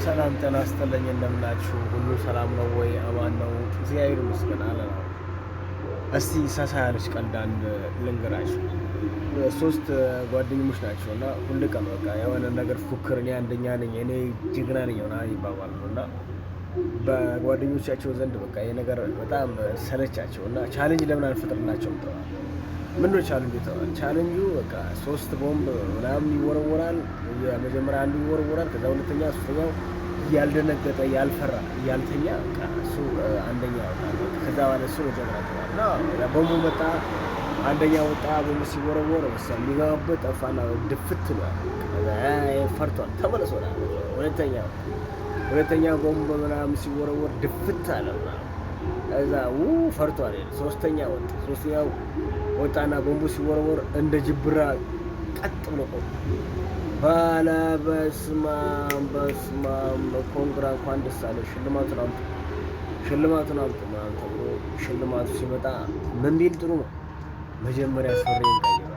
ሰላም ጤና ይስጥልኝ። እንደምናችሁ ሁሉ ሰላም ነው ወይ? አማን ነው? እግዚአብሔር ይመስገን አለ ነው። እስቲ ሰሳ ያለች ቀልድ አንድ ልንገራችሁ። ሶስት ጓደኞች ናቸው እና ሁል ቀን በቃ የሆነ ነገር ፉክር፣ እኔ አንደኛ ነኝ፣ እኔ ጀግና ነኝ ሆና ይባባሉ እና በጓደኞቻቸው ዘንድ በቃ ይሄ ነገር በጣም ሰለቻቸው እና ቻሌንጅ ለምን አንፈጥርላቸውም ተባለ። ምንድን ነው ቻሌንጁ ተባለ። ቻሌንጁ በቃ 3 ቦምብ ምናምን ይወረወራል። የመጀመሪያ አንዱ ይወረወራል፣ ከዛ ሁለተኛ፣ ሶስተኛው ያልደነገጠ ያልፈራ ያልተኛ በቃ እሱ አንደኛ ይወጣል። ከዛ በኋላ እሱ መጀመሪያ ተባለ። ቦምቡ መጣ፣ አንደኛ ወጣ። ቦምቡ ሲወረወር የሚገባበት ጠፋና ድፍት ብሏል። ፈርቷል፣ ተመለስ ወደ ሁለተኛ ቦምብ ምናምን ሲወረወር ድፍት አለ ምናምን። ከዛ ፈርቷል። ሶስተኛው ወጣና ቦምቡ ሲወረወር እንደ ጅብራ ቀጥ ብሎ ቆመ። ባለ በስማም ኮንግራ እንኳን ደስ አለ፣ ሽልማቱን አምጡ ምናምን ተብሎ ሽልማቱ ሲመጣ ምን ቢል ጥሩ ነው? መጀመሪያ ሱሪን ቀይሯል።